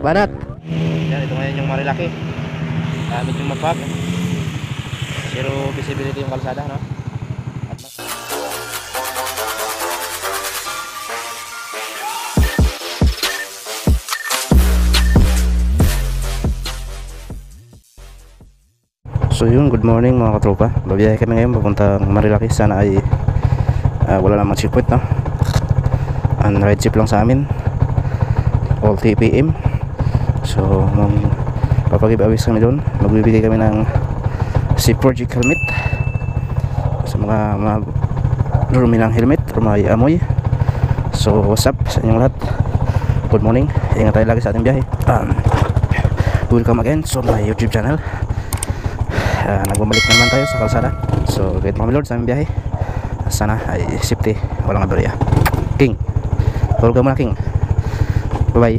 Banat. Yan, ito ngayon yung Marilaki. Medyo mapag. Zero visibility yung kalsada, no? So yun, good morning mga katropa. Babiyahe kami ngayon papuntang Marilaki. Sana ay wala namang checkpoint, no? Ang ride chip lang sa amin, all TPM. So papag-ibawis kami doon. Magbibigay kami ng C-Project helmet sa mga marumi ng helmet o may amoy. So what's up sa inyong lahat? Good morning. Ingat tayo lagi sa ating biyahe. Welcome again sa my YouTube channel. Nagbabalik naman tayo sa kalsada. So kahit mga milord sa aming biyahe, sana ay safety, walang aberya. King, tulog ka muna King. Bye bye.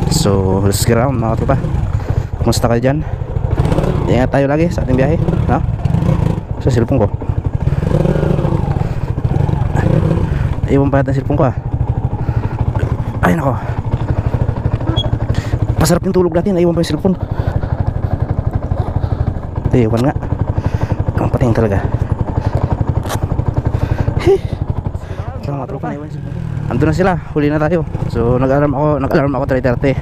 So let's get around mga tropa. Kumusta kayo dyan? Ingat tayo lagi sa ating biyahe, no? Sa cellphone ko, iwan pa natin ang cellphone ko, ay nako, pasarap yung tulog natin. Iwan pa yung cellphone. Iwan nga. Ang pating talaga. So mga tropa, andun na sila. Huli na tayo. So nag-alarm ako 3:30.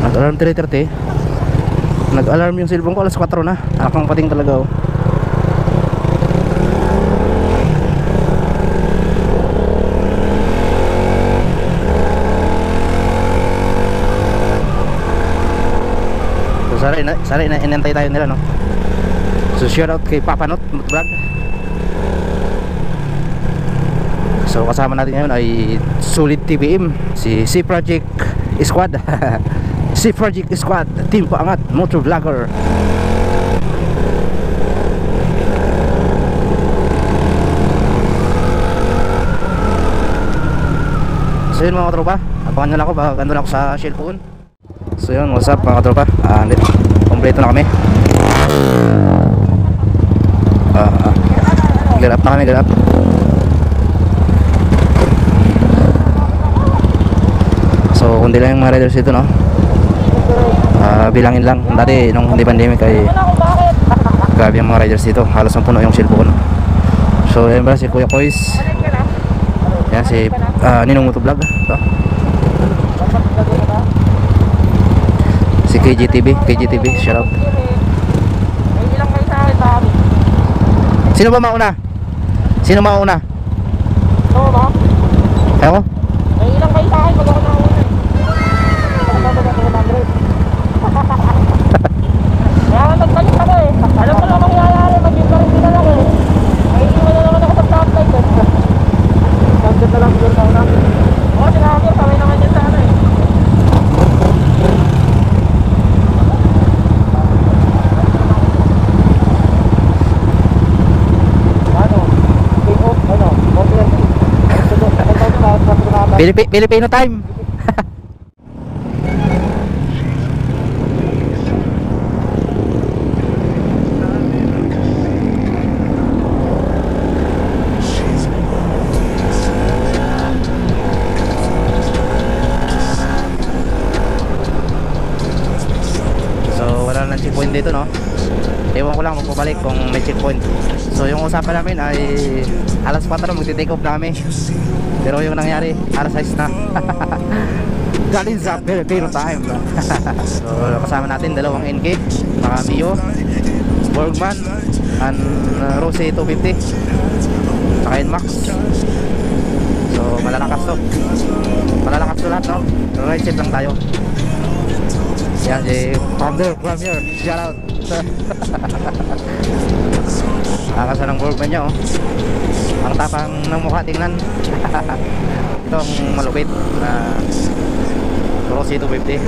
Nag-alarm 3:30. Nag-alarm yung cellphone ko alas 4 na. Anak ng pating talaga, oh. Sorry na inantay tayo nila, no? So shout out kay Papa Not Vlog. So kasama natin ngayon ay Solid TPM, si C-Project Squad. C-Project Squad, team paangat motor vlogger. So yun mga tropa, abangan nyo lang ako pag andun ako sa cellphone. So yun, what's up mga tropa? Kompleto na kami. Gear up na kami, gear up. So kundi lang yung mga riders dito, no? Bilangin lang. Dati nung hindi pandemic ay grabe yung mga riders dito. Halos ang puno yung cellphone. So yun ba si Kuya Kois. Yan si Ninong Motovlog. So si KGTV, shout out. Sino ba mauna? Sino mauna? Oo ba? Ewan ko. May ilang kayo sa akin pag ako nauna. Kaya nagtalit ako eh. Alam ko lang mangyayari, mag-imparity na lang eh. May iwan na naman ako sa stoplight eh. Nagdat na lang siguro ka na. Oo, sinabi ko, kami naman yun sa ano eh. Filipino time. So wala nang checkpoint dito, no? Ewan ko lang magpabalik kung may checkpoint. So yung usapan namin ay alas 4 magti-take off na kami. Pero yung nangyari, alas 6 na. Galing sa Filipino time. So kasama natin dalawang NK, mga Mio, Borgman, and Rossi 250, saka Max. So malalakas to. Malalakas to lahat, no? Right chip lang tayo. Yan si Founder from here. Shout out. Nakakasa ng Borgman niya, oh. Ang tapang ng mukha tingnan. Ito ang malupit na Rossi 250.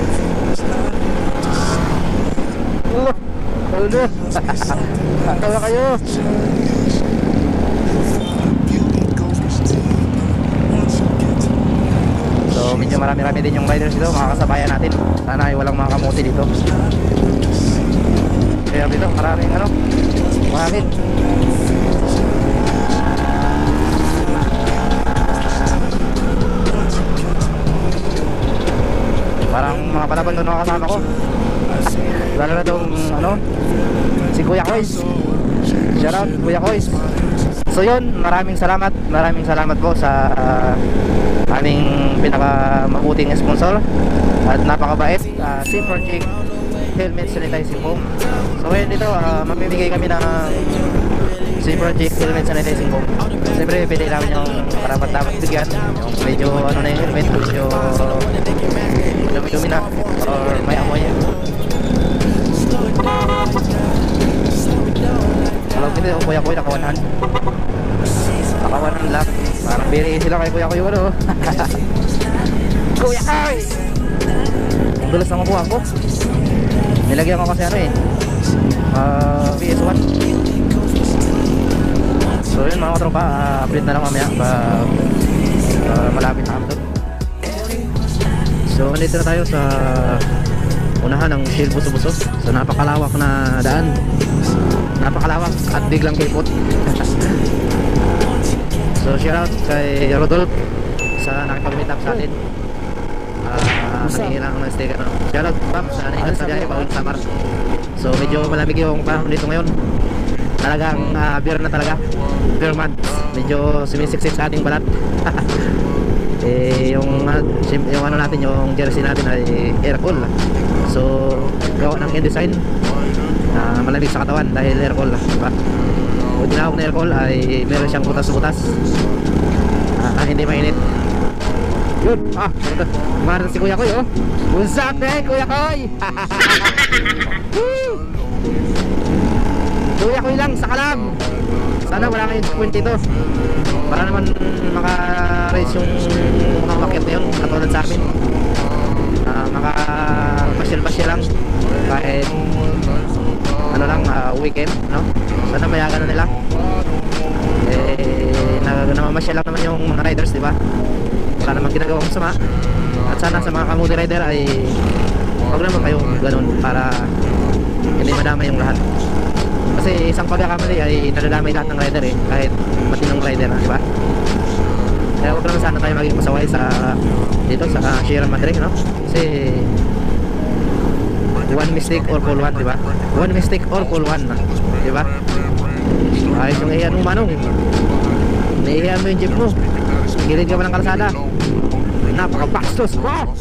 Tawa kayo. So medyo marami-rami din yung riders dito, mga kasabayan natin. Sana ay walang mga kamote dito. Kaya dito maraming buhangin. mga palaban doon na kasama ko. Lalo na tong ano, si Kuya Kois. Shout out Kuya Kois. So yun, maraming salamat po sa aming pinaka mabuting sponsor at napakabait, si Project Helmet Sanitizing Foam. So ngayon dito, mamimigay kami ng si Project Helmet Sanitizing Foam. Siyempre pili namin yung dapat bigyan, yung medyo ano na yung helmet, medyo dumi-dumi na or may amoy. Alam ko yung Kuya Koy nakawanan lang. Parang biri sila kay Kuya Koy ano. Kuya Koy! Ang dulas na makuha ko. Nilagyan ko kasi ano eh, PS1. So yun mga katropa, update na lang mamaya pag malapit na upload. So nandito na tayo sa unahan ng Shell Buso-Buso. So napakalawak na daan, napakalawak at biglang kipot. So shout out kay Rodolph sa nakipag-meet up sa atin. Manihira ng sticker no? Shout out Pam sa nahingat sa biyahe pauwi sa Samar. So medyo malamig yung panahon dito ngayon. Talagang beer na talaga, beer month. Medyo sumisiksik sa ating balat. Yung ano natin, yung jersey natin ay air cool. So gawa ng InDesign, malamig sa katawan dahil air cool, diba? O tinawag na air cool ay meron siyang butas-butas, hindi mainit. Yun, kumarin si Kuya Koy, oh. What's up, Kuya Koy? Kuya Koy lang sa Kalam. Sana wala kayong point dito para naman maka-raise yung mga makit na yun katulad sa amin. Maka-pasyal-pasyal lang kahit ano lang, weekend, no? Sana mayagan na nila. Namamasyal lang naman yung mga riders, di ba? Wala naman ginagawang masama. At sana sa mga kamuti rider ay huwag naman kayong ganun para hindi madamay yung lahat. Kasi isang pagkakamali ay nadadamay lahat ng rider eh, kahit matinong rider, di ba? Kaya huwag naman sana tayo maging masaway sa dito sa Sierra Madre, no? Kasi one mistake or fall one, di ba? One mistake or fall one, di ba? Ayos yung iyan mo, Manong. Naiiyan mo yung jeep mo, gilid ka pa ng kalsada, napaka-bastos ko.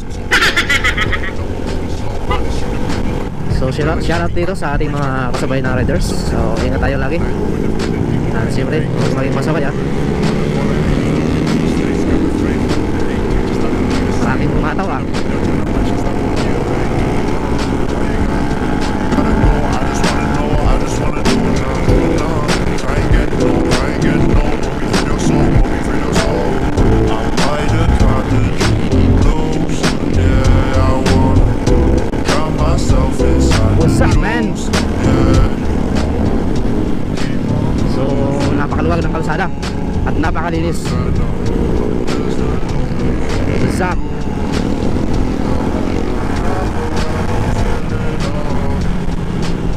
So shout out dito sa ating mga kasabay na riders. So ingat tayo lagi. At siyempre, huwag maging masabay maraming kumatawa. What's up, man? So napakaluwag ng kalsada at napakalinis. What's up?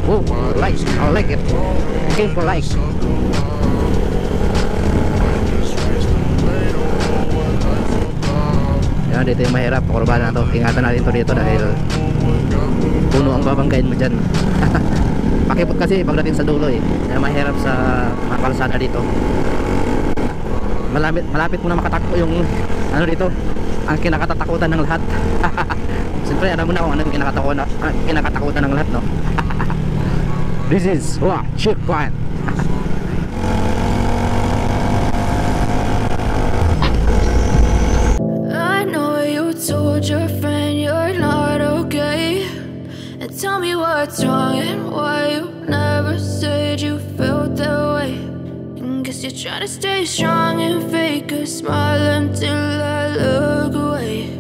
Oh, like, I like it. Came for like. Yan, dito yung mahirap, kurbana na to. Ingatan natin to dito dahil puno ang babanggain mo dyan. Pakipot kasi pagdating sa dulo eh. Kaya mahirap sa mga kalsada dito. Malapit mo na makatakbo yung ano dito, ang kinakatakutan ng lahat. Siyempre alam mo na kung ano yung kinakatakutan ng lahat, no? This is checkpoint. I know you told your friend you're not okay, and tell me what's wrong and why you never said you felt that way. And guess you're trying to stay strong and fake a smile until I look away.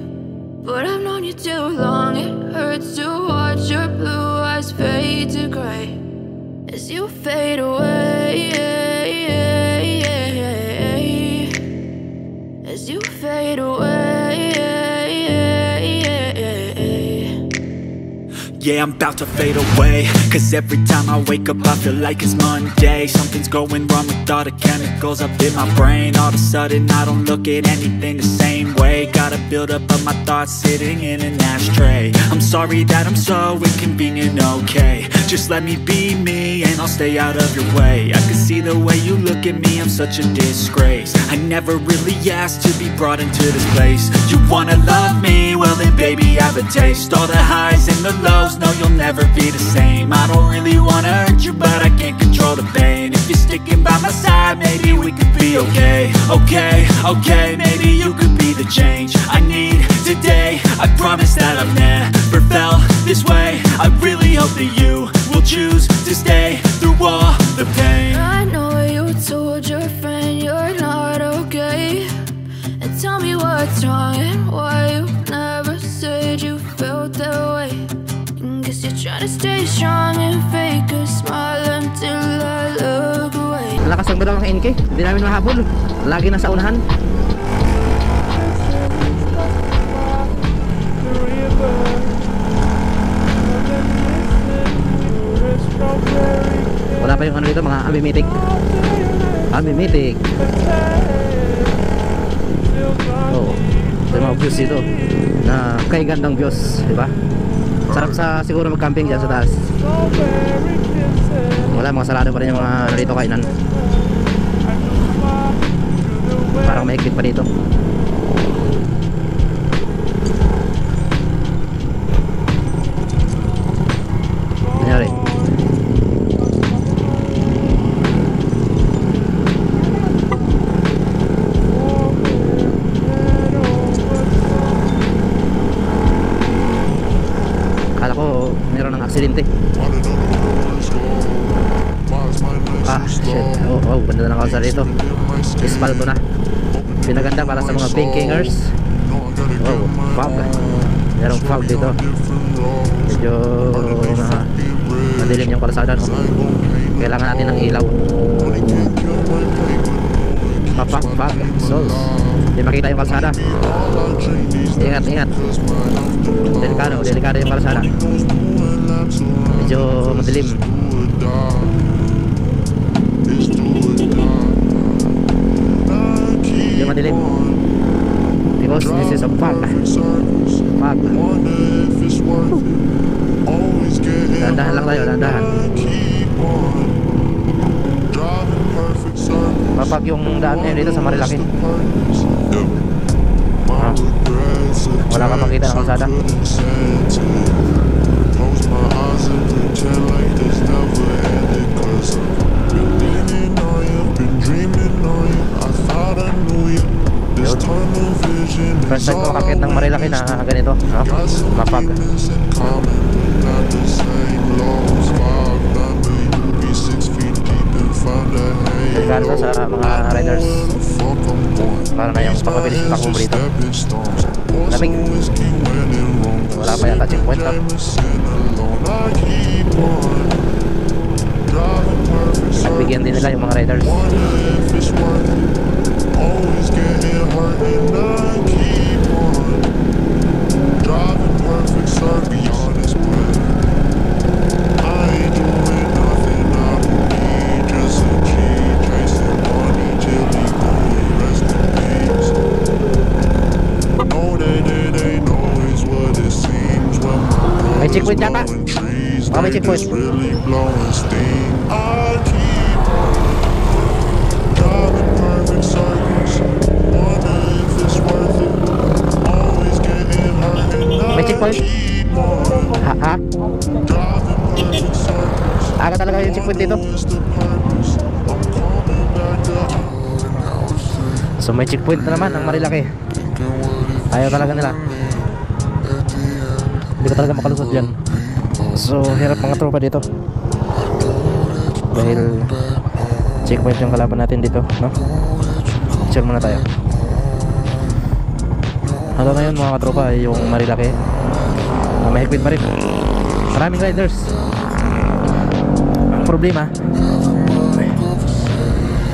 But I've known you too long, it hurts to watch your blue eyes fade to gray as you fade away, as you fade away. yeah, I'm about to fade away. Cause every time I wake up I feel like it's Monday. Something's going wrong with all the chemicals up in my brain. All of a sudden I don't look at anything the same way. Gotta build up of my thoughts sitting in an ashtray. I'm sorry that I'm so inconvenient, okay. Just let me be me and I'll stay out of your way. I can see the way you look at me, I'm such a disgrace. I never really asked to be brought into this place. You wanna love me? Well then baby I have a taste. All the highs and the lows, no you'll never be the same. I don't really wanna hurt you but I can't control the pain. If you're sticking by my side, maybe we could be okay. Okay, okay, maybe you could be the change I need today. I promise that I've never felt this way. I really hope that you will choose to stay through all the pain. I know you told your friend you're not okay, and tell me what's wrong and why you never said you felt that way. Guess you're trying to stay strong and fake a smile until I look away. Lakas ng bidang ng NK, hindi namin mahabol. Lagi nasa unahan. Wala pa yung ano dito, mga amimitic. Amimitic. Oh, ito yung mga views dito na kay gandang views, di ba? Sarap sa siguro mag-camping dyan sa taas. Wala, mga sarado pa rin yung mga narito kainan. Parang maiklit pa dito. Nangyari. Kala ko meron ng aksidente. Ah, shit. Oh, oh, ganda na ng kalsada dito. Espalto na. Pinaganda para sa mga pinkingers. Oh, fog. Merong fog dito. Medyo madilim yung kalsada, no? Kailangan natin ng ilaw. Fog. So, hindi makita yung kalsada. Ingat. Delikado yung kalsada. Medyo madilim. Medyo madilim. Because this is a fog. Dahan-dahan lang tayo, dahan-dahan. Mapag yung daan ngayon dito sa Marilaki. Wala kang makita ng kalsada. First time ko makakit ng Marilaki na ganito, no? Mapag. Delikado sa mga riders. Para na yung pagpabilis ng takbo dito. Lamig. Wala pa yata checkpoint, no? Nagbigyan din nila yung mga riders. Always getting hurt and I keep on driving perfect, so be honest, but I ain't doing nothing I don't need, just a G, chasing money till he going, rest in peace. No, they know it's what it seems when my brother's blowing trees, they just really blowing steam. I keep on driving perfect circles, wonder if it's worth it. Always getting hurt and I keep on driving perfect circles. Aga talaga yung checkpoint dito. So may checkpoint na naman ang Marilaki. Ayaw talaga nila. Hindi ka talaga makalusot dyan. So hirap mga tropa dito. Dahil checkpoint yung kalaban natin dito, no? Picture muna tayo. Hanggang ngayon mga katropa, yung Marilaki mahigpit pa rin. Maraming riders. Ang problema,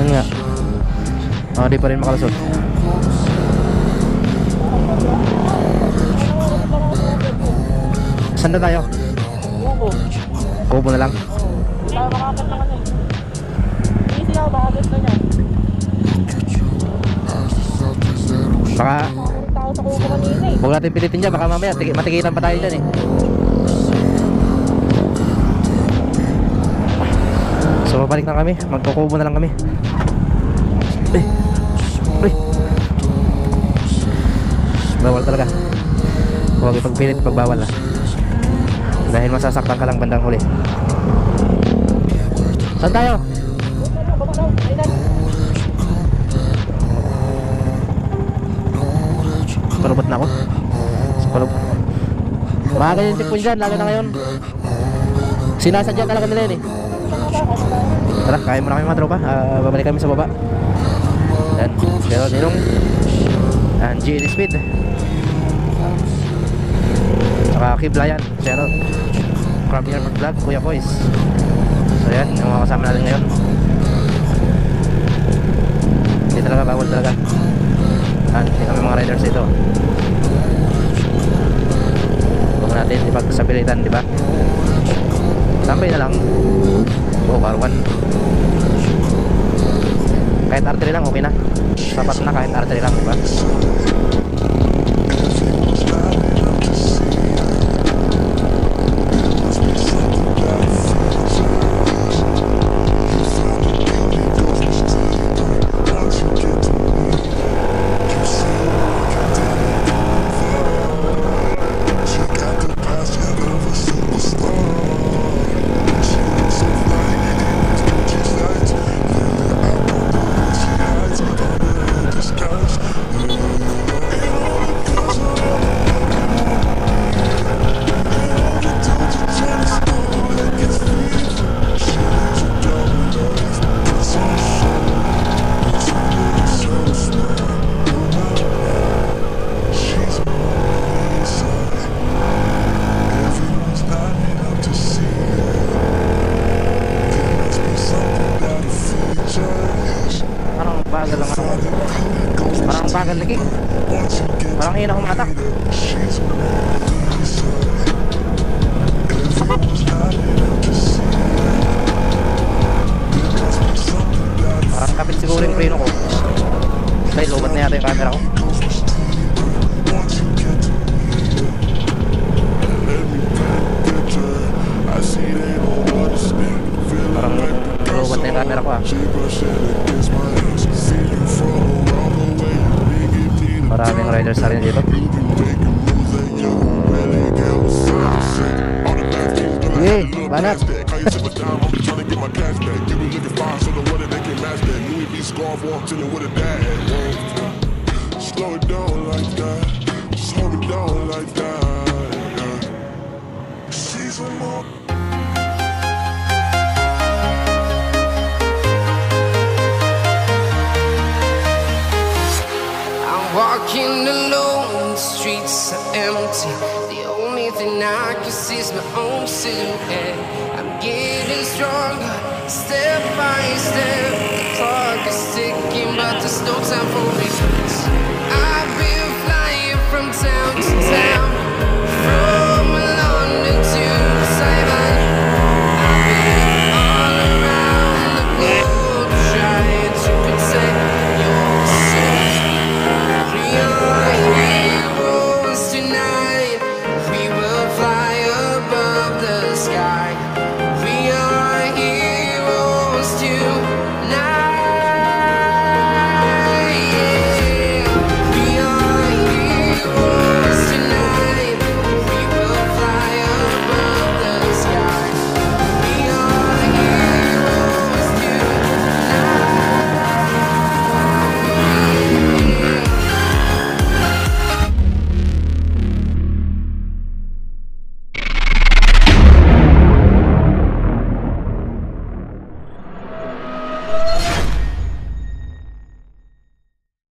yun nga, di pa rin makalusot. Saan na tayo? Kubo na lang. Hindi tayo makakapit ng ano eh. Easy ako, baka gusto niya. Baka Makakulit ako sa kubo kanina eh. huwag natin pilitin dyan, baka mamaya matikitan pa tayo dyan eh. So babalik na kami, magkukubo na lang kami. Bawal talaga. Huwag ipagpilit pag bawal ah. Dahil masasaktan ka lang bandang huli. Saan tayo? Palubot na ako. Mga ganyan checkpoint dyan, lalo na ngayon. Sinasadya talaga nila yun eh. Tara, kaya muna kami mga tropa. Babalik kami sa baba. Yan, pero nilong GL Speed saka Kiblayan, pero Crab Year Vlog, Kuya Boys. So yan, yung mga kasama natin ngayon. Hindi talaga, bawal talaga. Hindi kami mga riders dito. Huwag natin ipagsabilitan, di ba? Tambay na lang. Karwan. Kahit artery lang, okay na. Sapat na kahit artery lang, di ba? Parang bagal lagi. Parang hina humatak. Parang kapit siguro yung preno ko. Dahil lubat na yata yung camera ko. Parang lubat na yung camera ko ah. Maraming riders na rin dito. Sige, banat. Walking alone, the streets are empty. The only thing I can see is my own silhouette. I'm getting stronger, step by step. The clock is ticking, but there's no time for me.